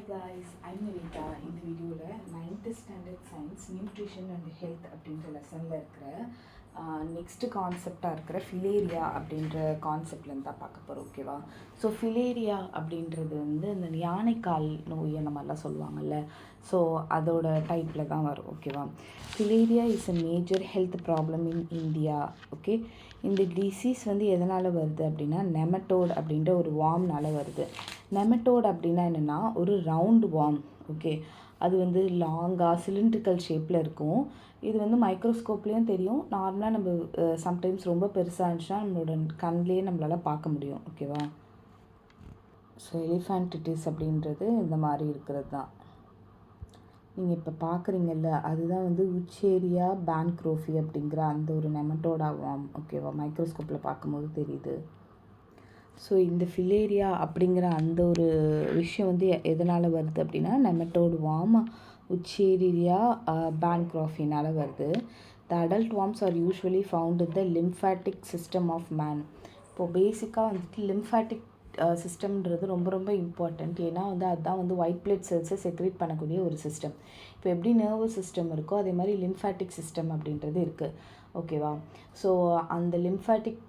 Hi guys, I'm Nivita. இந்த வீடியோவில் 9th standard science nutrition and health அப்படின்ற லெசனில் இருக்கிற நெக்ஸ்ட்டு கான்செப்டாக இருக்கிற ஃபிலேரியா அப்படின்ற கான்செப்ட்லேருந்து தான் பார்க்க போகிறோம். ஓகேவா? ஸோ ஃபிலேரியா அப்படின்றது வந்து இந்த யானைக்கால் நோய் அந்த மாதிரிலாம் சொல்லுவாங்கள்ல, ஸோ அதோட டைப்பில் தான் வரும். ஓகேவா? Filaria is a major health problem in India. Okay, இந்த டிசீஸ் வந்து எதனால் வருது அப்படின்னா நெமட்டோட் அப்படின்ற ஒரு வார்ம்னால் வருது. நெமட்டோட் அப்படின்னா என்னென்னா ஒரு ரவுண்ட் வார்ம். ஓகே, அது வந்து லாங்காக சிலிண்ட்ரிக்கல் ஷேப்பில் இருக்கும். இது வந்து மைக்ரோஸ்கோப்லேயும் தெரியும். நார்மலாக நம்ம சம்டைம்ஸ் ரொம்ப பெருசாக இருந்துச்சுன்னா நம்மளோட கண்லேயே நம்மளால் பார்க்க முடியும். ஓகேவா? ஸோ எலிஃபேண்டிட்டிஸ் அப்படின்றது இந்த மாதிரி இருக்கிறது தான் நீங்கள் இப்போ பார்க்குறீங்கல்ல, அதுதான் வந்து உச்சேரியா பேன்க்ரோஃபி அப்படிங்கிற அந்த ஒரு நெமட்டோடா வார்ம். ஓகேவா? மைக்ரோஸ்கோப்பில் பார்க்கும்போது தெரியுது. ஸோ இந்த ஃபிலேரியா அப்படிங்கிற அந்த ஒரு விஷயம் வந்து எதனால் வருது அப்படின்னா நெமட்டோட் வார்ம் உச்சேரியா பேன்க்ரோஃபினால் வருது. The adult worms are usually found in the lymphatic system of man. இப்போது பேசிக்காக வந்துட்டு லிம்ஃபேட்டிக் சிஸ்டம்ன்றது ரொம்ப ரொம்ப இம்பார்ட்டண்ட். ஏன்னா வந்து அதுதான் வந்து ஒயிட் பிளட் செல்ஸை செக்ரேட் பண்ணக்கூடிய ஒரு சிஸ்டம். இப்போ எப்படி நர்வஸ் சிஸ்டம் இருக்கோ அதே மாதிரி லிம்ஃபேட்டிக் சிஸ்டம் அப்படின்றது இருக்குது. ஓகேவா? ஸோ அந்த லிம்ஃபேட்டிக்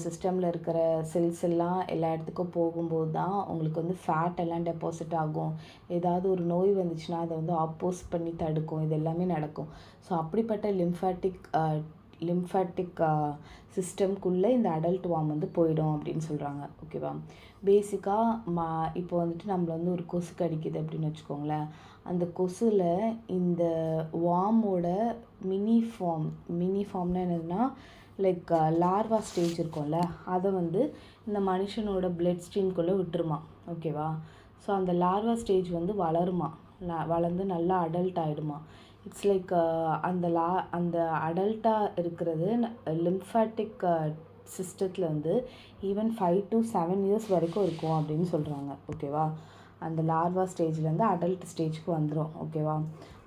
சிஸ்டமில் இருக்கிற செல்ஸ் எல்லாம் எல்லா இடத்துக்கும் போகும்போது தான் உங்களுக்கு வந்து ஃபேட் எல்லாம் டெபாசிட் ஆகும். ஏதாவது ஒரு நோய் வந்துச்சுன்னா அதை வந்து ஆப்போஸ் பண்ணி தடுக்கும். இது எல்லாமே நடக்கும். ஸோ அப்படிப்பட்ட லிம்ஃபேட்டிக் சிஸ்டம்குள்ளே இந்த அடல்ட் வார்ம் வந்து போயிடும் அப்படின்னு சொல்கிறாங்க. ஓகேவா? பேசிக்காக இப்போ வந்துட்டு நம்மளை வந்து ஒரு கொசு கடிக்குது அப்படின்னு வச்சுக்கோங்களேன். அந்த கொசுவில் இந்த வார்மோட மினி ஃபார்ம்னா என்னதுன்னா லைக் லார்வா ஸ்டேஜ் இருக்கும்ல, அதை வந்து இந்த மனுஷனோட பிளட் ஸ்ட்ரீம்குள்ளே விட்டுருமா. ஓகேவா? ஸோ அந்த லார்வா ஸ்டேஜ் வந்து வளருமா, வளர்ந்து நல்லா அடல்ட் ஆகிடுமா. இட்ஸ் லைக் அந்த அடல்ட்டாக இருக்கிறது லிம்ஃபேட்டிக் சிஸ்டத்தில் வந்து ஈவன் 5 to 7 இயர்ஸ் வரைக்கும் இருக்கும் அப்படின்னு சொல்கிறாங்க. ஓகேவா? அந்த லார்வா ஸ்டேஜ்லேருந்து அடல்ட் ஸ்டேஜ்க்கு வந்துடும். ஓகேவா?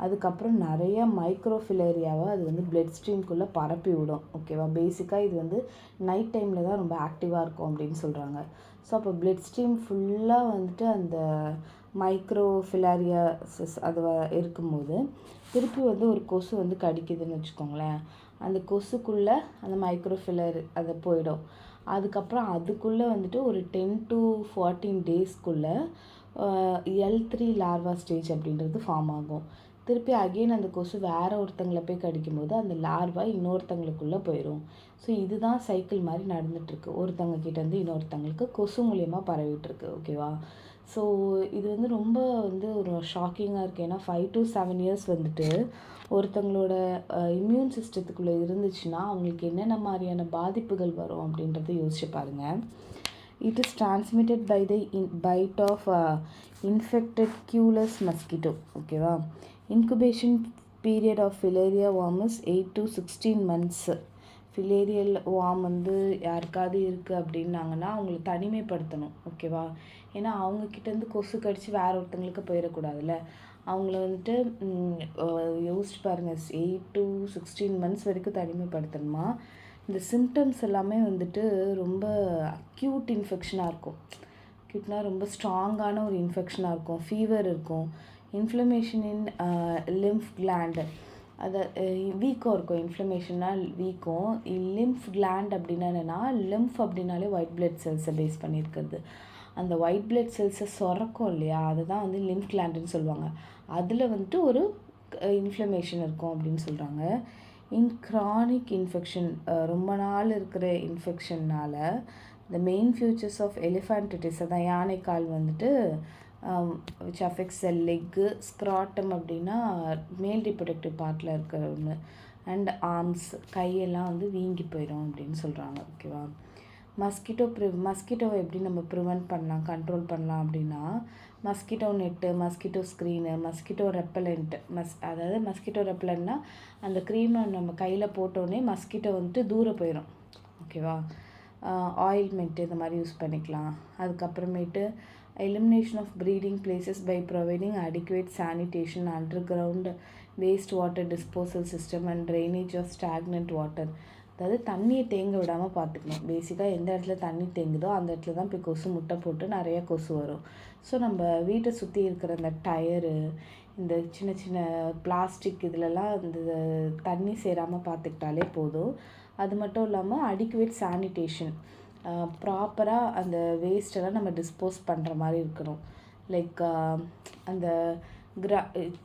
அதுக்கப்புறம் நிறைய மைக்ரோஃபிலேரியாவை அது வந்து பிளட் ஸ்ட்ரீம்குள்ளே பரப்பி விடும். ஓகேவா? பேசிக்காக இது வந்து நைட் டைமில் தான் ரொம்ப ஆக்டிவாக இருக்கும் அப்படின்னு சொல்கிறாங்க. ஸோ அப்போ பிளட் ஸ்ட்ரீம் ஃபுல்லாக வந்துட்டு அந்த மைக்ரோஃபிலேரியாசிஸ் அது இருக்கும்போது திருப்பி வந்து ஒரு கொசு வந்து கடிக்குதுன்னு வச்சுக்கோங்களேன். அந்த கொசுக்குள்ளே அந்த அது போயிடும். அதுக்கப்புறம் அதுக்குள்ளே வந்துட்டு ஒரு 10 to 14 டேஸ்க்குள்ளே L3 லார்வா ஸ்டேஜ் அப்படின்றது ஃபார்ம் ஆகும். திருப்பி அகெயின் அந்த கொசு வேறு ஒருத்தங்களை போய் கடிக்கும்போது அந்த லார்வா இன்னொருத்தங்களுக்குள்ளே போயிடும். ஸோ இதுதான் சைக்கிள் மாதிரி நடந்துகிட்ருக்கு. ஒருத்தங்க கிட்டேருந்து இன்னொருத்தங்களுக்கு கொசு மூலியமாக பரவிட்டுருக்கு. ஓகேவா? ஸோ இது வந்து ரொம்ப வந்து ஒரு ஷாக்கிங்காக இருக்குது. ஏன்னா 5 to 7 இயர்ஸ் வந்துட்டு ஒருத்தங்களோட இம்யூன் சிஸ்டத்துக்குள்ளே இருந்துச்சுன்னா அவங்களுக்கு என்னென்ன மாதிரியான பாதிப்புகள் வரும் அப்படின்றத யோசிச்சு பாருங்கள். It is transmitted by the bite of infected Culex mosquito. ஓகேவா? Incubation period of filaria worm is 8 to 16 months. Filarial worm வந்து யாருக்காவது இருக்குது அப்படின்னாங்கன்னா அவங்கள தனிமைப்படுத்தணும். ஓகேவா? ஏன்னா அவங்கக்கிட்டேருந்து கொசு கடிச்சு வேறு ஒருத்தங்களுக்கு போயிடக்கூடாதுல்ல. அவங்கள வந்துட்டு யோசிச்சு பாருங்கள், 8 to 16 months வரைக்கும் தனிமைப்படுத்தணுமா. இந்த சிம்டம்ஸ் எல்லாமே வந்துட்டு ரொம்ப அக்யூட் இன்ஃபெக்ஷனாக இருக்கும். அக்யூட்னால் ரொம்ப ஸ்ட்ராங்கான ஒரு இன்ஃபெக்ஷனாக இருக்கும். ஃபீவர் இருக்கும். இன்ஃப்ளமேஷன் இன் லிம்ஃப் கிளாண்டு, அதை வீக்கம் இருக்கும். இன்ஃப்ளமேஷனால் வீக்கம். லிம்ஃப் கிளாண்ட் அப்படின்னா என்னென்னா, லிம்ஃப் அப்படின்னாலே ஒயிட் பிளட் செல்ஸை பேஸ் பண்ணியிருக்கிறது. அந்த ஒயிட் பிளட் செல்ஸை சுரக்கும் இல்லையா, அதை தான் வந்து லிம்ஃப் கிளாண்டுன்னு சொல்லுவாங்க. அதில் வந்துட்டு ஒரு இன்ஃப்ளமேஷன் இருக்கும் அப்படின்னு சொல்கிறாங்க. இன் க்ரானிக் இன்ஃபெக்ஷன், ரொம்ப நாள் இருக்கிற இன்ஃபெக்ஷன்னால் த மெயின் ஃபியூச்சர்ஸ் ஆஃப் எலிஃபேண்டிட்டிஸ், அதான் யானைக்கால் வந்துட்டு விச் அஃபெக்ட்ஸ் த லெக்கு, ஸ்க்ராட்டம் அப்படின்னா மேல் ரீப்ரொடக்டிவ் பார்ட்டில் இருக்கிற ஒன்று, அண்ட் ஆர்ம்ஸ் கையெல்லாம் வந்து வீங்கி போயிடும் அப்படின்னு சொல்கிறாங்க. ஓகேவா? மஸ்கிட்டோவை எப்படி நம்ம ப்ரிவெண்ட் பண்ணலாம், கண்ட்ரோல் பண்ணலாம் அப்படின்னா mosquito net, mosquito screen, mosquito repellent. அதாவது மஸ்கிட்டோ ரெப்பலண்ட்னா அந்த க்ரீமை நம்ம கையில் போட்டோடனே மஸ்கிட்டோ வந்துட்டு தூரம் போயிடும். ஓகேவா? ஆயில்மெண்ட்டு இந்த மாதிரி யூஸ் பண்ணிக்கலாம். அதுக்கப்புறமேட்டு elimination of breeding places by providing adequate sanitation, underground waste water disposal system and drainage of stagnant water. அதாவது தண்ணியை தேங்க விடாமல் பார்த்துக்கணும். பேசிக்காக எந்த இடத்துல தண்ணி தேங்குதோ அந்த இடத்துல தான் போய் கொசு முட்டை போட்டு நிறைய கொசு வரும். ஸோ நம்ம வீட்டை சுற்றி இருக்கிற அந்த டயரு, இந்த சின்ன சின்ன பிளாஸ்டிக் இதிலலாம் இந்த தண்ணி சேராமல் பார்த்துக்கிட்டாலே போதும். அது மட்டும் இல்லாமல் அடிக்குவேட் சானிடேஷன், ப்ராப்பராக அந்த வேஸ்ட்டெல்லாம் நம்ம டிஸ்போஸ் பண்ணுற மாதிரி இருக்கணும். லைக் அந்த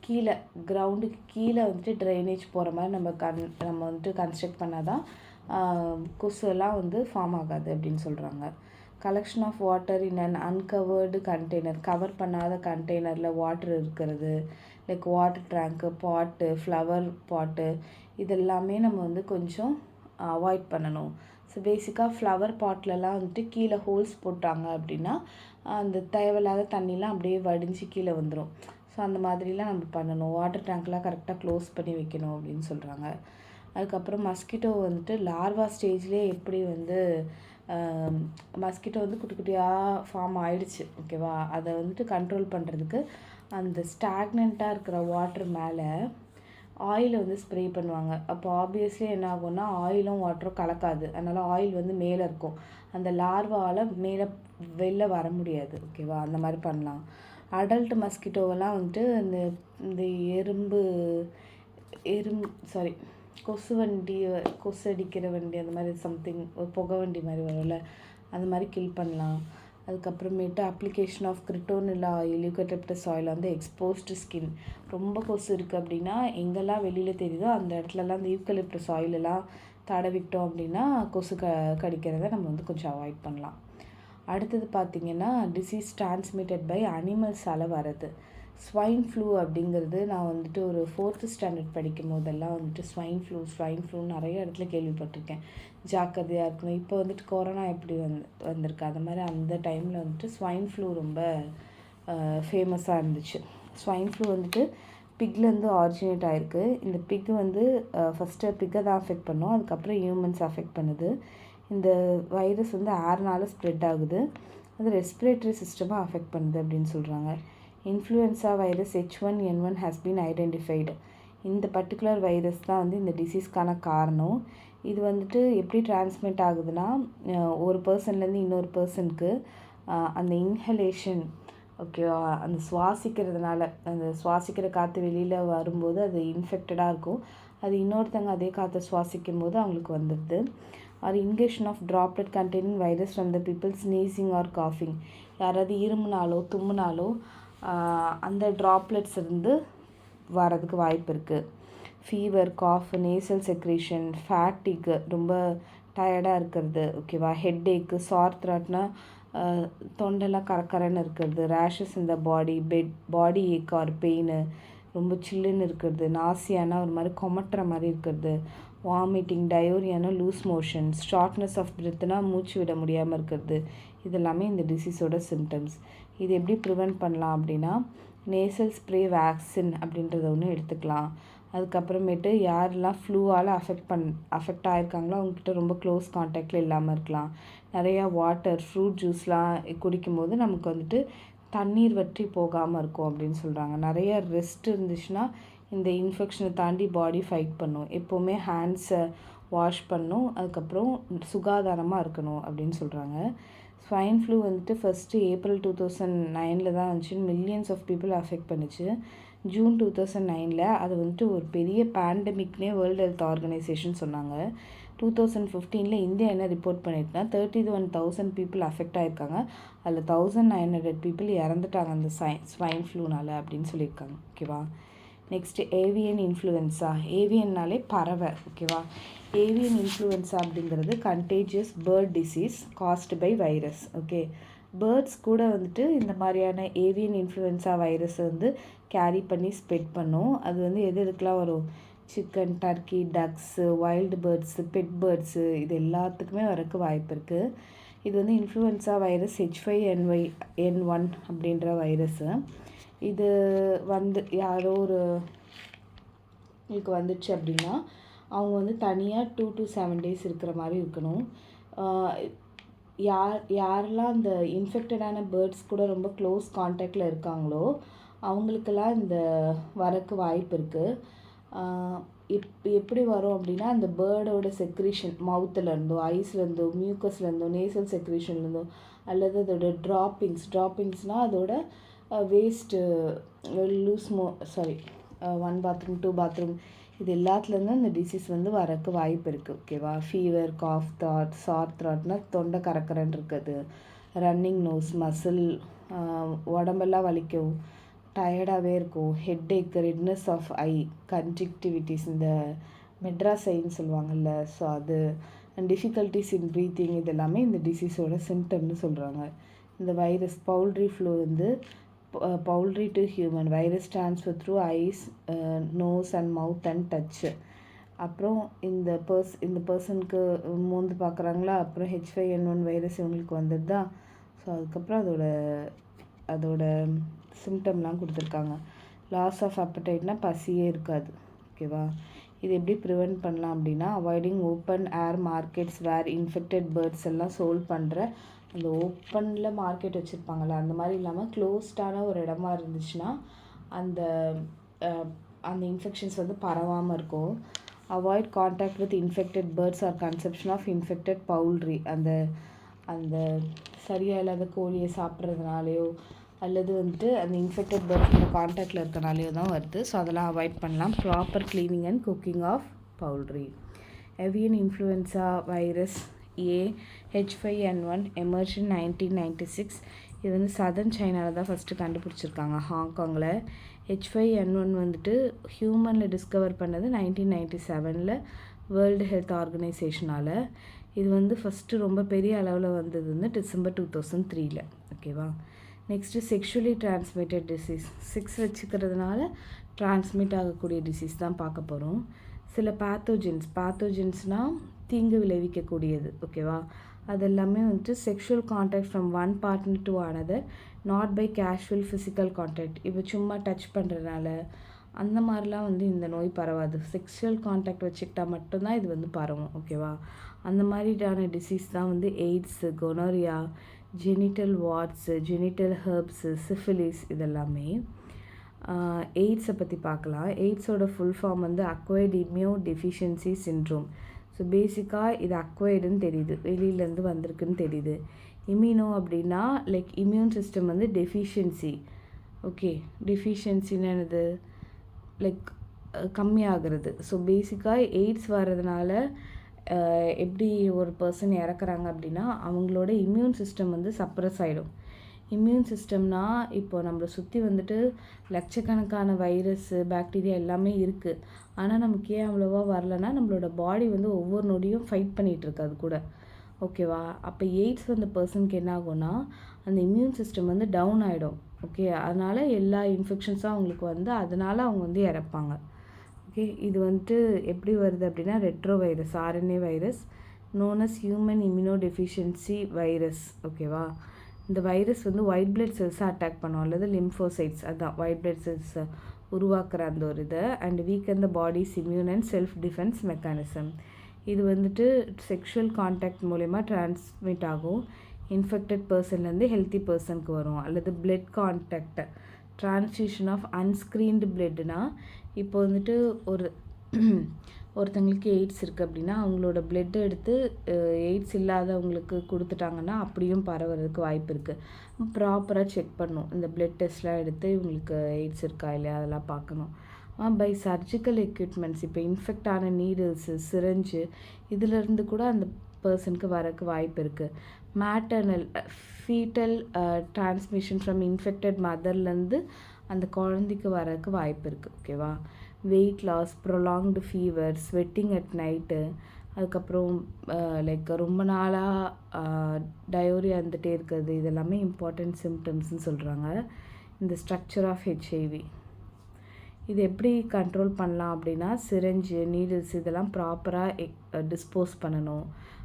கீழே கிரவுண்டுக்கு கீழே வந்துட்டு ட்ரைனேஜ் போகிற மாதிரி நம்ம வந்துட்டு கன்ஸ்ட்ரக்ட் பண்ணால் தான் கொசுலாம் வந்து ஃபார்ம் ஆகாது அப்படின்னு சொல்கிறாங்க. Collection of water in an uncovered container, cover பண்ணாத கண்டெய்னரில் வாட்டர் இருக்கிறது, லைக் வாட்டர் டேங்க்கு, பாட்டு, ஃப்ளவர் பாட்டு, இதெல்லாமே நம்ம வந்து கொஞ்சம் அவாய்ட் பண்ணணும். ஸோ பேசிக்காக ஃப்ளவர் பாட்லலாம் வந்துட்டு கீழே ஹோல்ஸ் போட்டாங்க அப்படின்னா அந்த தேவையில்லாத தண்ணிலாம் அப்படியே வடிஞ்சு கீழே வந்துடும். ஸோ அந்த மாதிரிலாம் நம்ம பண்ணணும். வாட்டர் டேங்க்லாம் கரெக்டாக க்ளோஸ் பண்ணி வைக்கணும் அப்படின்னு சொல்கிறாங்க. அதுக்கப்புறம் மஸ்கிட்டோ வந்துட்டு லார்வா ஸ்டேஜ்லேயே எப்படி வந்து மஸ்கிட்டோ வந்து குட்டி குட்டியாக ஃபார்ம் ஆகிடுச்சு, ஓகேவா? அதை வந்துட்டு கண்ட்ரோல் பண்ணுறதுக்கு அந்த ஸ்டாக்னண்ட்டாக இருக்கிற வாட்டர் மேலே ஆயிலை வந்து ஸ்ப்ரே பண்ணுவாங்க. அப்போ ஆப்வியஸ்லி என்ன ஆகும்னா ஆயிலும் வாட்டரும் கலக்காது, அதனால் ஆயில் வந்து மேலே இருக்கும். அந்த லார்வால் மேலே வெளில வர முடியாது, ஓகேவா? அந்த மாதிரி பண்ணலாம். அடல்ட் மஸ்கிட்டோவெல்லாம் வந்துட்டு இந்த இந்த சாரி கொசு அடிக்கிற வண்டி, அந்த மாதிரி சம்திங் ஒரு புகை வண்டி மாதிரி வரும்ல, அந்த மாதிரி கில் பண்ணலாம். அதுக்கப்புறமேட்டு அப்ளிகேஷன் ஆஃப் கிரிட்டோனில்லா ஆயில், யூக்கலிப்டஸ் ஆயில் வந்து எக்ஸ்போஸ்டு ஸ்கின். ரொம்ப கொசு இருக்குது அப்படின்னா எங்கெல்லாம் வெளியில் தெரியுதோ அந்த இடத்துலலாம் அந்த யூக்கலிப்டஸ் ஆயிலெல்லாம் தடவிட்டோம் அப்படின்னா கொசு கடிக்கிறத நம்ம வந்து கொஞ்சம் அவாய்ட் பண்ணலாம். அடுத்தது பார்த்திங்கன்னா டிசீஸ் டிரான்ஸ்மிட்டட் பை அனிமல்ஸால் வரது. ஸ்வைன் ஃப்ளூ அப்படிங்கிறது நான் வந்துட்டு ஒரு 4th ஸ்டாண்டர்ட் படிக்கும் போதெல்லாம் வந்துட்டு ஸ்வைன் ஃப்ளூ நிறைய இடத்துல கேள்விப்பட்டிருக்கேன். ஜாக்கிரதையாக இருக்கணும். இப்போ வந்துட்டு கொரோனா எப்படி வந்திருக்கு, அது மாதிரி அந்த டைமில் வந்துட்டு ஸ்வைன் ஃப்ளூ ரொம்ப ஃபேமஸாக இருந்துச்சு. ஸ்வைன் ஃப்ளூ வந்துட்டு பிக்லேருந்து ஆரிஜினேட் ஆகிருக்கு. இந்த பிக் வந்து ஃபஸ்ட்டு பிக்கை தான் அஃபெக்ட் பண்ணும், அதுக்கப்புறம் ஹியூமன்ஸ் அஃபெக்ட் பண்ணுது. இந்த வைரஸ் வந்து ஏர்னால் ஸ்ப்ரெட் ஆகுது, அது ரெஸ்பிரேட்டரி சிஸ்டமாக அஃபெக்ட் பண்ணுது அப்படின்னு சொல்கிறாங்க. Influenza virus H1N1 has been identified. இந்த பர்டிகுலர் வைரஸ் தான் வந்து இந்த டிசீஸ்க்கான காரணம். இது வந்துட்டு எப்படி டிரான்ஸ்மிட் ஆகுதுன்னா ஒரு பர்சன்லேருந்து இன்னொரு பர்சனுக்கு அந்த இன்ஹலேஷன், ஓகேவா, அந்த சுவாசிக்கிறதுனால, அந்த சுவாசிக்கிற காற்று வெளியில் வரும்போது அது இன்ஃபெக்டடாக இருக்கும். அது இன்னொருத்தங்க அதே காற்றை சுவாசிக்கும் போது அவங்களுக்கு வந்துடுது. Or inhalation of droplet containing virus from the people sneezing or காஃபிங். யாராவது இருமுனாலோ தும்முனாலோ அந்த ட்ராப்லெட்ஸ் இருந்து வரதுக்கு வாய்ப்பு இருக்குது. Fever, cough, nasal secretion, fatigue, ரொம்ப டயர்டாக இருக்கிறது, ஓகேவா, ஹெட்டேக்கு, சார் த்ராட்னா தொண்டெல்லாம் கரக்கரன்னு இருக்கிறது, ரேஷஸ் இந்த பாடி ஏக் ஆர் பெயின், ரொம்ப சில்லுன்னு இருக்கிறது, நாசியானா ஒரு மாதிரி கொமட்டுற மாதிரி இருக்கிறது, வாமிட்டிங், டயோரியானா லூஸ் மோஷன்ஸ், ஷார்ட்னஸ் ஆஃப் பிரெத்னா மூச்சு விட முடியாமல் இருக்கிறது, இதெல்லாமே இந்த டிசீஸோட சிம்டம்ஸ். இது எப்படி ப்ரிவெண்ட் பண்ணலாம் அப்படின்னா நேசல் ஸ்ப்ரே வேக்சின் அப்படின்றத ஒன்று எடுத்துக்கலாம். அதுக்கப்புறமேட்டு யாரெல்லாம் ஃப்ளூவால் அஃபெக்ட் ஆகிருக்காங்களோ அவங்கக்கிட்ட ரொம்ப க்ளோஸ் கான்டாக்டில் இல்லாமல் இருக்கலாம். நிறையா வாட்டர், ஃப்ரூட் ஜூஸ்லாம் குடிக்கும்போது நமக்கு வந்துட்டு தண்ணீர் வற்றி போகாமல் இருக்கும் அப்படின்னு சொல்கிறாங்க. நிறைய ரெஸ்ட் இருந்துச்சுன்னா இந்த இன்ஃபெக்ஷனை தாண்டி பாடி ஃபைட் பண்ணும். எப்போவுமே ஹேண்ட்ஸை வாஷ் பண்ணும், அதுக்கப்புறம் சுகாதாரமாக இருக்கணும் அப்படின்னு சொல்கிறாங்க. ஸ்வைன் ஃப்ளூ வந்துட்டு ஃபஸ்ட்டு April 2009 தான் வந்துச்சு. மில்லியன்ஸ் ஆஃப் பீப்புள் அஃபெக்ட் பண்ணிச்சு. June 2009 அது வந்துட்டு ஒரு பெரிய பேண்டமிக்னே வேர்ல்டு ஹெல்த் ஆர்கனைசேஷன் சொன்னாங்க. 2015 இந்தியா என்ன ரிப்போர்ட் பண்ணியிருக்குன்னா 31,000 பீப்புள் அஃபெக்ட் ஆகிருக்காங்க. அதில் 1,900 பீப்புள் இறந்துட்டாங்க அந்த ஸ்வைன் ஃப்ளூனால் அப்படின்னு சொல்லியிருக்காங்க, ஓகேவா. Next avian influenza. ஏவியன்னாலே பறவை, ஓகேவா. ஏவியன் இன்ஃப்ளூயன்ஸா அப்படிங்கிறது contagious bird disease caused by virus, okay. Birds கூட வந்துட்டு இந்த மாதிரியான ஏவியன் இன்ஃப்ளூயன்ஸா வைரஸை வந்து கேரி பண்ணி ஸ்ப்ரெட் பண்ணும். அது வந்து எதுக்கெலாம் வரும், chicken, turkey, ducks, wild birds, pet birds, இது எல்லாத்துக்குமே வரக்கு வாய்ப்பு இருக்குது. இது வந்து இன்ஃப்ளூயன்ஸா வைரஸ் H5N1 அப்படின்ற வைரஸு. இது வந்து யாரோ ஒரு உங்களுக்கு வந்துச்சு அப்படின்னா அவங்க வந்து தனியாக 2 to 7 days இருக்கிற மாதிரி இருக்கணும். யாரெல்லாம் இந்த இன்ஃபெக்டடான பேர்ட்ஸ் கூட ரொம்ப க்ளோஸ் கான்டாக்டில் இருக்காங்களோ அவங்களுக்கெல்லாம் இந்த வரக்கு வாய்ப்பு இருக்குது. எப்படி வரும் அப்படின்னா அந்த பேர்டோட செக்ரீஷன் மவுத்துலேருந்தோ, ஐஸ்லேருந்தோ, மியூக்கஸ்லேருந்தோ, நேசல் செக்ரீஷன்லேருந்தோ அல்லது அதோட ட்ராப்பிங்ஸ்னால் அதோட வேஸ்ட்டு ஒன் பாத்ரூம் 2 பாத்ரூம் இது எல்லாத்துலேருந்து இந்த டிசீஸ் வந்து வரக்கு வாய்ப்பு இருக்குது. ஓகேவா? ஃபீவர், காஃப், சார் த்ராட்னா தொண்டை கரக்கரன்னு இருக்குது, ரன்னிங் நோஸ், மசில், உடம்பெல்லாம் வலிக்கும், டயர்டாகவே இருக்கும், ஹெட்டேக், ரெட்னஸ் ஆஃப் ஐ, கன்ஜக்டிவிட்டிஸ், இந்த மெட்ராஸ் ஐன்னு சொல்லுவாங்கள்ல, ஸோ அது, அண்ட் டிஃபிகல்ட்டிஸ் இன் ப்ரீத்திங், இது எல்லாமே இந்த டிசீஸோட சிம்டம்னு சொல்கிறாங்க. இந்த வைரஸ் பவுல்ட்ரி ஃப்ளூ வந்து poultry to human, virus transfer through eyes, nose and mouth and touch. அப்புறம் இந்த பர்சனுக்கு மோந்து பார்க்குறாங்களா, அப்புறம் H5N1 வைரஸ் இவங்களுக்கு வந்துடுதா. ஸோ அதுக்கப்புறம் அதோட சிம்டம்லாம் கொடுத்துருக்காங்க. லாஸ் ஆஃப் அப்படைட்னா பசியே இருக்காது. ஓகேவா? இது எப்படி ப்ரிவெண்ட் பண்ணலாம் அப்படின்னா, அவாய்டிங் ஓப்பன் ஏர் மார்க்கெட்ஸ் வேர் இன்ஃபெக்டட் பேர்ட்ஸ் எல்லாம் சோல்வ் பண்ணுற அந்த ஓப்பனில் மார்க்கெட் வச்சுருப்பாங்கள்ல, அந்த மாதிரி இல்லாமல் க்ளோஸ்டான ஒரு இடமா இருந்துச்சுன்னா அந்த அந்த இன்ஃபெக்ஷன்ஸ் வந்து பரவாமல் இருக்கும். Avoid contact with infected birds or consumption of infected poultry, அந்த சரியாக இல்லாத கோழியை சாப்பிட்றதுனாலையோ அல்லது வந்துட்டு அந்த இன்ஃபெக்டட் பேர்ட்ஸோட கான்டாக்டில் இருக்கனாலேயோ தான் வருது. ஸோ அதெல்லாம் அவாய்ட் பண்ணலாம். Proper cleaning and cooking of poultry. Avian influenza virus H5N1 emerge in 1996. இது வந்து சதர்ன் சைனாவில் தான் ஃபஸ்ட்டு கண்டுபிடிச்சிருக்காங்க, ஹாங்காங்கில். H5N1 வந்துட்டு ஹியூமனில் டிஸ்கவர் பண்ணது 1997 வேர்ல்டு ஹெல்த் ஆர்கனைசேஷனால். இது வந்து ஃபஸ்ட்டு ரொம்ப பெரிய அளவில் வந்தது வந்து டிசம்பர் 2003. ஓகேவா? Next sexually transmitted disease. Sex வச்சுக்கிறதுனால டிரான்ஸ்மிட் ஆகக்கூடிய டிசீஸ் தான் பார்க்க போகிறோம். சில பேத்தோஜென்ஸ்னால் தீங்கு விளைவிக்கக்கூடியது. ஓகேவா? அது எல்லாமே வந்துட்டு sexual contact from one partner to another, not by casual physical contact. இப்போ சும்மா டச் பண்ணுறதுனால அந்த மாதிரிலாம் வந்து இந்த நோய் பரவாது. செக்ஷுவல் கான்டாக்ட் வச்சுக்கிட்டா மட்டும்தான் இது வந்து பரவும். ஓகேவா? அந்த மாதிரியான டிசீஸ் தான் வந்து AIDS, gonorrhoea, genital warts, genital herpes, syphilis, இதெல்லாமே. எய்ட்ஸை பற்றி பார்க்கலாம். எய்ட்ஸோட ஃபுல் ஃபார்ம் வந்து acquired immune deficiency syndrome. So பேசிக்காக இது அக்வைர்டுன்னு தெரியுது, வெளியிலேருந்து வந்திருக்குன்னு தெரியுது. இம்யூனோ அப்படின்னா லைக் இம்யூன் சிஸ்டம் வந்து டெஃபிஷியன்சி. ஓகே, டெஃபிஷியன்சின்னு என்னது, லைக் கம்மியாகிறது. ஸோ பேசிக்காக எய்ட்ஸ் வர்றதுனால எப்படி ஒரு பர்சன் இறக்குறாங்க அப்படின்னா, அவங்களோட இம்யூன் சிஸ்டம் வந்து சப்ரஸ் ஆகிடும். இம்யூன் சிஸ்டம்னால் இப்போ நம்மளை சுற்றி வந்துட்டு லட்சக்கணக்கான வைரஸ்ஸு, பாக்டீரியா எல்லாமே இருக்குது. ஆனால் நமக்கு ஏன் அவ்வளோவா வரலன்னா, நம்மளோட பாடி வந்து ஒவ்வொரு நொடியும் ஃபைட் பண்ணிகிட்ருக்கு அது கூட. ஓகேவா? அப்போ எய்ட்ஸ் வந்த பர்சனுக்கு என்ன ஆகும்னா, அந்த இம்யூன் சிஸ்டம் வந்து டவுன் ஆகிடும். ஓகே, அதனால் எல்லா இன்ஃபெக்ஷன்ஸும் அவங்களுக்கு வந்து அதனால் அவங்க வந்து இறப்பாங்க. ஓகே, இது வந்துட்டு எப்படி வருது அப்படின்னா, retrovirus, RNA virus, known as human immunodeficiency virus. ஓகேவா? இந்த வைரஸ் வந்து ஒயிட் பிளட் செல்ஸை அட்டாக் பண்ணும், அல்லது லிம்ஃபோசைட்ஸ், அதுதான் ஒயிட் பிளட் செல்ஸை உருவாக்குற அந்த ஒரு இதை, and weaken the body's immune and self defence mechanism. இது வந்துட்டு செக்ஷுவல் கான்டாக்ட் மூலயமா டிரான்ஸ்மிட் ஆகும். இன்ஃபெக்டட் பர்சன்லேருந்து ஹெல்த்தி பர்சனுக்கு வரும், அல்லது blood contact, transfusion of unscreened பிளட்னா, இப்போ வந்துட்டு ஒருத்தங்களுக்கு எய்ட்ஸ் இருக்குது அப்படின்னா அவங்களோட பிளட் எடுத்து எய்ட்ஸ் இல்லாதவங்களுக்கு கொடுத்துட்டாங்கன்னா அப்படியும் பரவுறதுக்கு வாய்ப்பு இருக்குது. ப்ராப்பராக செக் பண்ணணும், இந்த பிளட் டெஸ்ட்லாம் எடுத்து இவங்களுக்கு எய்ட்ஸ் இருக்கா இல்லையா அதெல்லாம் பார்க்கணும். பை சர்ஜிக்கல் எக்யூப்மெண்ட்ஸ், இப்போ இன்ஃபெக்ட் ஆன நீடில்ஸு, சிரஞ்சு, இதிலேருந்து கூட அந்த பர்சனுக்கு வரக்கு வாய்ப்பு இருக்குது. Maternal foetal transmission from infected மதர்லேருந்து அந்த குழந்தைக்கு வரக்கு வாய்ப்பு இருக்குது. ஓகேவா? Weight loss, prolonged fever, sweating at night, அதுக்கப்புறம் லைக் ரொம்ப நாளாக டயோரியா இருந்துகிட்டே இருக்கிறது, இதெல்லாமே இம்பார்ட்டண்ட் சிம்டம்ஸ்னு சொல்கிறாங்க. இந்த ஸ்ட்ரக்சர் ஆஃப் HIV இது எப்படி கண்ட்ரோல் பண்ணலாம் அப்படின்னா, சிரஞ்சு, நீடில்ஸ் இதெல்லாம் ப்ராப்பராக டிஸ்போஸ் பண்ணணும்.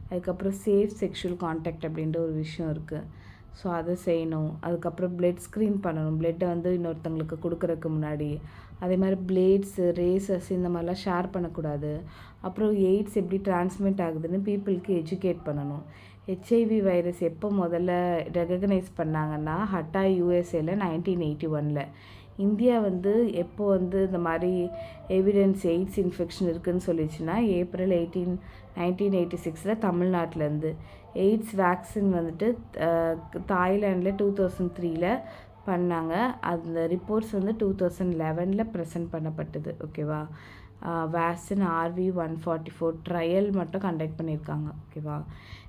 அதுக்கப்புறம் சேஃப் செக்ஷுவல் கான்டாக்ட் அப்படின்ற ஒரு விஷயம் இருக்குது. ஸோ அதை செய்யணும். அதுக்கப்புறம் பிளட் ஸ்க்ரீன் பண்ணணும், பிளட்டை வந்து இன்னொருத்தங்களுக்கு கொடுக்குறதுக்கு முன்னாடி. அதே மாதிரி பிளேட்ஸு, ரேசஸ் இந்த மாதிரிலாம் ஷேர் பண்ணக்கூடாது. அப்புறம் எய்ட்ஸ் எப்படி டிரான்ஸ்மிட் ஆகுதுன்னு பீப்புளுக்கு எஜுகேட் பண்ணணும். HIV வைரஸ் எப்போ முதல்ல ரெகக்னைஸ் பண்ணாங்கன்னா, ஹட்டா USA 1981. இந்தியா வந்து எப்போ வந்து இந்த மாதிரி எவிடன்ஸ் எய்ட்ஸ் இன்ஃபெக்ஷன் இருக்குதுன்னு சொல்லிச்சுன்னா ஏப்ரல் 1986 தமிழ்நாட்டிலேருந்து. எய்ட்ஸ் வேக்சின் வந்துட்டு தாய்லாண்டில் 2003 பண்ணாங்க. அந்த ரிப்போர்ட்ஸ் வந்து 2011 ப்ரெசென்ட் பண்ணப்பட்டது. ஓகேவா? வேக்சின் RV144 ட்ரையல் மட்டும் கண்டக்ட் பண்ணியிருக்காங்க. ஓகேவா?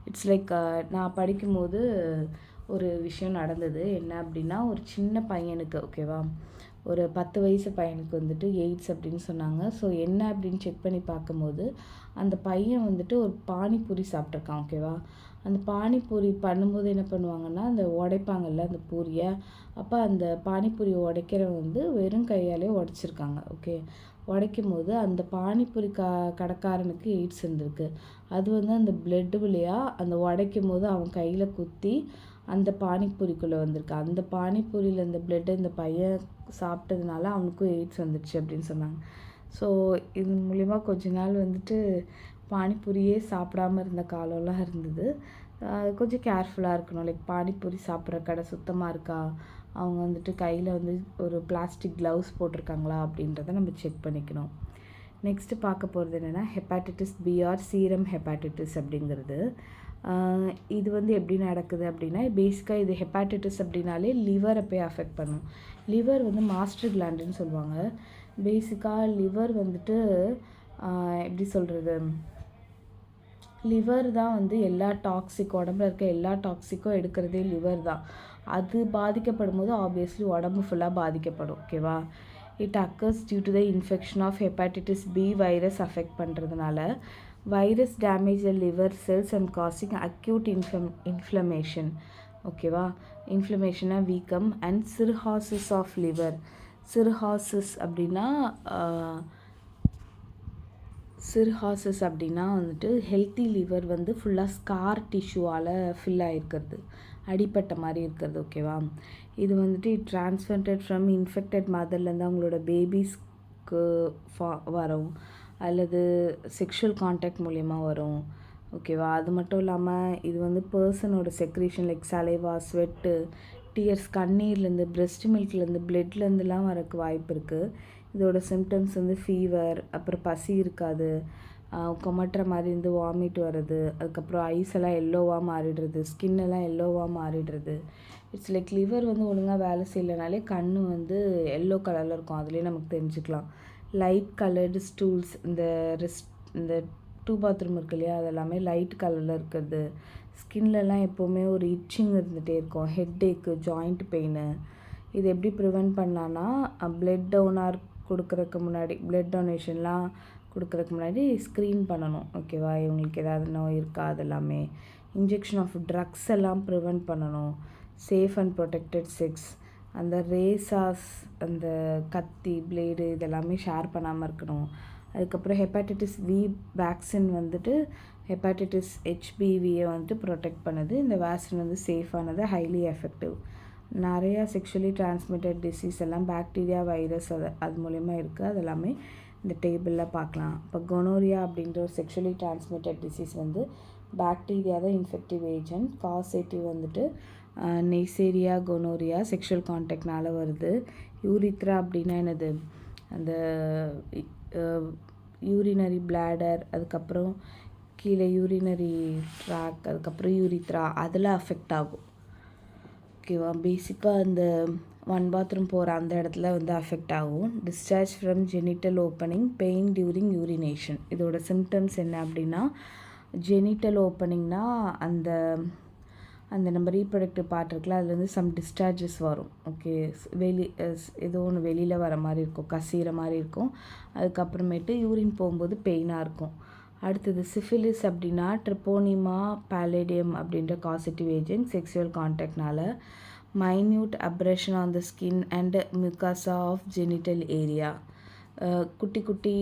இட்ஸ் லைக் நான் படிக்கும்போது ஒரு விஷயம் நடந்தது. என்ன அப்படின்னா, ஒரு சின்ன பையனுக்கு, ஓகேவா, ஒரு 10 வயசு பையனுக்கு வந்துட்டு எய்ட்ஸ் அப்படின்னு சொன்னாங்க. ஸோ என்ன அப்படின்னு செக் பண்ணி பார்க்கும்போது அந்த பையன் வந்துட்டு ஒரு பானிபூரி சாப்பிட்ருக்கான். ஓகேவா? அந்த பானிபூரி பண்ணும்போது என்ன பண்ணுவாங்கன்னா, அந்த உடைப்பாங்கல்ல அந்த பூரியை, அப்போ அந்த பானிபூரி உடைக்கிறவங்க வந்து வெறும் கையாலே உடைச்சிருக்காங்க. ஓகே, உடைக்கும் போது அந்த பானிபூரி கடைக்காரனுக்கு எய்ட்ஸ் இருந்திருக்கு. அது வந்து அந்த பிளட்டு வழியாக அந்த உடைக்கும் போது அவன் கையில் குத்தி அந்த பானிபூரிக்குள்ளே வந்திருக்கு. அந்த பானிபூரியில் இந்த பிளட்டை இந்த பையன் சாப்பிட்டதுனால அவனுக்கும் எய்ட்ஸ் வந்துடுச்சு அப்படின்னு சொன்னாங்க. ஸோ இது மூலிமா கொஞ்ச நாள் வந்துட்டு பானிபூரியே சாப்பிடாம இருந்த காலம்லாம் இருந்தது. கொஞ்சம் கேர்ஃபுல்லாக இருக்கணும். லைக் பானிபூரி சாப்பிட்ற கடை சுத்தமாக இருக்கா, அவங்க வந்துட்டு கையில் வந்து ஒரு பிளாஸ்டிக் க்ளவுஸ் போட்டிருக்காங்களா அப்படின்றத நம்ம செக் பண்ணிக்கணும். நெக்ஸ்ட்டு பார்க்க போகிறது என்னென்னா hepatitis B or serum hepatitis அப்படிங்கிறது. இது வந்து எப்படி நடக்குது அப்படின்னா, பேசிக்காக இது ஹெப்பாட்டிட்டிஸ் அப்படின்னாலே லிவரை போய் அஃபெக்ட் பண்ணும். லிவர் வந்து மாஸ்டர் கிளாண்டுன்னு சொல்லுவாங்க. பேசிக்காக லிவர் வந்துட்டு எப்படி சொல்கிறது, லிவர் தான் வந்து எல்லா டாக்ஸிக், உடம்புல இருக்க எல்லா டாக்ஸிக்கும் எடுக்கிறதே லிவர் தான். அது பாதிக்கப்படும் போது ஆப்வியஸ்லி உடம்பு ஃபுல்லாக பாதிக்கப்படும். ஓகேவா? It occurs due to the infection of hepatitis B virus affect பண்ணுறதுனால virus damage the liver cells and causing acute inflammation. ஓகேவா? இன்ஃப்ளமேஷனாக வீக்கம் and cirrhosis of liver. Cirrhosis அப்படின்னா வந்துட்டு ஹெல்த்தி லிவர் வந்து ஃபுல்லாக ஸ்கார் டிஷ்யூவால் ஃபில் ஆகிருக்கிறது, அடிப்பட்ட மாதிரி இருக்கிறது. ஓகேவா? இது வந்துட்டு ட்ரான்ஸ்ஃபர்டட் ஃப்ரம் இன்ஃபெக்டட் மதர்லேருந்து அவங்களோட பேபிஸ்க்கு வரும், அல்லது செக்ஷுவல் கான்டாக்ட் மூலயமா வரும். ஓகேவா? அது மட்டும் இல்லாமல் இது வந்து பர்சனோட secretion like saliva, sweat, tears, கண்ணீர்லேருந்து, பிரெஸ்ட் மில்க்லேருந்து, பிளட்லேருந்துலாம் வரக்கு வாய்ப்பு இருக்குது. இதோட சிம்டம்ஸ் வந்து ஃபீவர், அப்புறம் பசி இருக்காது, கொமட்டுற மாதிரி இருந்து வாமிட் வர்றது, அதுக்கப்புறம் ஐஸ் எல்லாம் எல்லோவாக மாறிடுறது, ஸ்கின் எல்லாம் எல்லோவாக மாறிடுறது. இட்ஸ் லைக் லிவர் வந்து ஒழுங்காக வேலை செய்யலைனாலே கண் வந்து எல்லோ கலரில் இருக்கும். அதுலேயே நமக்கு தெரிஞ்சுக்கலாம். லைட் கலர்டு ஸ்டூல்ஸ், இந்த 2 பாத்ரூம் இருக்கு இல்லையா, அது எல்லாமே லைட் கலரில் இருக்கிறது. ஸ்கின்லலாம் எப்போவுமே ஒரு இச்சிங் இருந்துகிட்டே இருக்கும். ஹெட்டேக்கு, ஜாயிண்ட் பெயின். இது எப்படி ப்ரிவெண்ட் பண்ணலான்னா, பிளட் கொடுக்குறதுக்கு முன்னாடி, பிளட் டொனேஷன்லாம் கொடுக்குறதுக்கு முன்னாடி ஸ்க்ரீன் பண்ணணும். ஓகேவா? இவங்களுக்கு ஏதாவது நோய் இருக்கா, அது எல்லாமே. இன்ஜெக்ஷன் ஆஃப் ட்ரக்ஸ் எல்லாம் ப்ரிவெண்ட் பண்ணணும். சேஃப் அண்ட் ப்ரொடெக்டட் செக்ஸ், அந்த ரேசாஸ், அந்த கத்தி, பிளேடு இதெல்லாமே ஷேர் பண்ணாமல் இருக்கணும். அதுக்கப்புறம் ஹெப்பாட்டிட்டிஸ் வி வேக்சின் வந்துட்டு ஹெப்பாட்டிட்டிஸ் HBVயை வந்துட்டு ப்ரொடெக்ட் பண்ணுது. இந்த வேக்சின் வந்து சேஃபானது, ஹைலி எஃபெக்டிவ். நிறையா செக்ஷுவலி டிரான்ஸ்மிட்டட் டிசீஸ் எல்லாம் பாக்டீரியா, வைரஸ் அது மூலயமா இருக்குது. அது எல்லாமே இந்த டேபிளில் பார்க்கலாம். இப்போ கொனோரியா அப்படின்ற ஒரு செக்ஷுவலி டிரான்ஸ்மிட்டட் டிசீஸ் வந்து பாக்டீரியா தான் இன்ஃபெக்டிவ் ஏஜென்ட். காசேட்டிவ் வந்துட்டு நெய்சேரியா, கொனோரியா செக்ஷுவல் கான்டாக்ட்னால வருது. யூரித்ரா அப்படின்னா என்னது, அந்த யூரினரி பிளாடர், அதுக்கப்புறம் கீழே யூரினரி ட்ராக், அதுக்கப்புறம் யூரித்ரா, அதில் அஃபெக்ட் ஆகும். ஓகேவா? பேசிக்காக அந்த 1 பாத்ரூம் போகிற அந்த இடத்துல வந்து அஃபெக்ட் ஆகும். Discharge from genital opening, pain during urination. இதோட சிம்டம்ஸ் என்ன அப்படின்னா, ஜெனிட்டல் ஓப்பனிங்னா அந்த அந்த நம்ம ரீப்ரொடக்டிவ் பார்ட் இருக்குல்ல, அதுலேருந்து சம் டிஸ்சார்ஜஸ் வரும். ஓகே, ஏதோ ஒன்று வெளியில் வர மாதிரி இருக்கும், கசிகிற மாதிரி இருக்கும். அதுக்கப்புறமேட்டு யூரின் போகும்போது பெயினாக இருக்கும். அடுத்தது சிஃபிலிஸ் அப்படின்னா ட்ரிப்போனிமா பேலேடியம் அப்படின்ற காசிட்டிவ் ஏஜென்ட் செக்ஷுவல் கான்டாக்ட்னால minute abrasion on the skin and mucosa of genital area. குட்டி குட்டி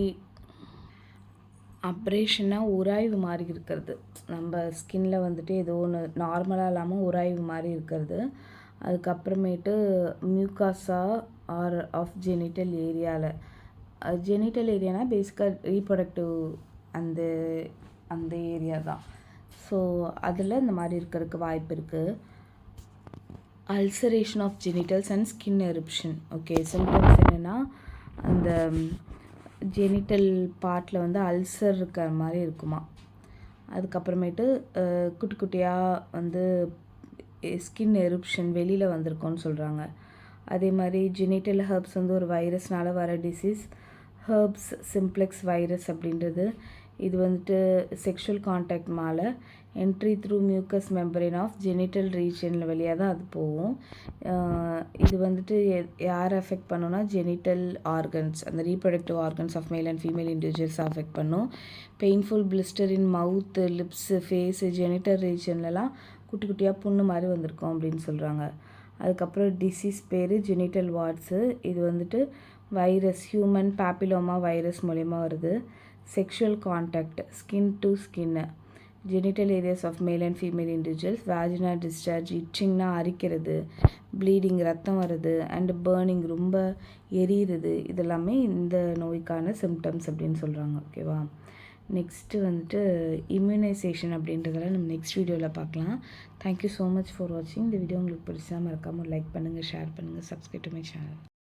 அப்ரேஷனாக உராய்வு மாதிரி இருக்கிறது, நம்ம ஸ்கின்ல வந்துட்டு ஏதோ ஒன்று நார்மலாக இல்லாமல் உராய்வு மாதிரி இருக்கிறது. அதுக்கப்புறமேட்டு மியூகாசா ஆர் ஆஃப் ஜெனிட்டல் ஏரியாவில், ஜெனிட்டல் ஏரியானா பேசிக்காக ரீப்ரொடக்டிவ் அந்த அந்த ஏரியா தான். ஸோ அதில் இந்த மாதிரி இருக்கிறதுக்கு வாய்ப்பு இருக்குது. Ulceration of genitals and skin eruption. Okay, symptoms என்னென்னா அந்த ஜெனிட்டல் பார்ட்டில் வந்து அல்சர் இருக்கிற மாதிரி இருக்குமா. அதுக்கப்புறமேட்டு குட்டி குட்டியாக வந்து ஸ்கின் எரிப்ஷன் வெளியில் வந்திருக்கோன்னு சொல்கிறாங்க. அதே மாதிரி ஜெனிட்டல் ஹெர்ப்ஸ் வந்து ஒரு வைரஸ்னால் வர டிசீஸ், ஹெர்ப்ஸ் சிம்ப்ளெக்ஸ் வைரஸ் அப்படின்றது. இது வந்துட்டு செக்ஷுவல் கான்டாக்ட் மேலே entry through mucous membrane of genital ரீஜனில் வழியாக தான் அது போகும். இது வந்துட்டு யார் அஃபெக்ட் பண்ணுன்னா ஜெனிட்டல் ஆர்கன்ஸ், அந்த reproductive organs of male and female individuals affect பண்ணும். Painful blister in mouth, lips, phase, genital ரீஜன்லலாம் குட்டி குட்டியாக புண்ணு மாதிரி வந்திருக்கும் அப்படின்னு சொல்கிறாங்க. அதுக்கப்புறம் டிசீஸ் பேர் ஜெனிட்டல் வார்ட்ஸு. இது வந்துட்டு வைரஸ், ஹியூமன் பேப்பிலோமா வைரஸ் மூலயமா வருது. Sexual contact, skin to skin, genital areas of male and female individuals, vagina discharge, இச்சிங்னா அரிக்கிறது, ப்ளீடிங் ரத்தம் வருது, அண்டு பேர்னிங் ரொம்ப எரியுறது, இதெல்லாமே இந்த நோய்க்கான சிம்டம்ஸ் அப்படின்னு சொல்கிறாங்க. ஓகேவா. நெக்ஸ்ட்டு வந்துட்டு இம்யூனைசேஷன் அப்படின்றதெல்லாம் நம்ம நெக்ஸ்ட் வீடியோவில் பார்க்கலாம். தேங்க்யூ ஸோ மச் ஃபார் வாட்சிங். இந்த வீடியோ உங்களுக்கு பிடிச்சா மறக்காமல் லைக் பண்ணுங்கள், ஷேர் பண்ணுங்கள், சப்ஸ்கிரைப் டு மை சேனல்.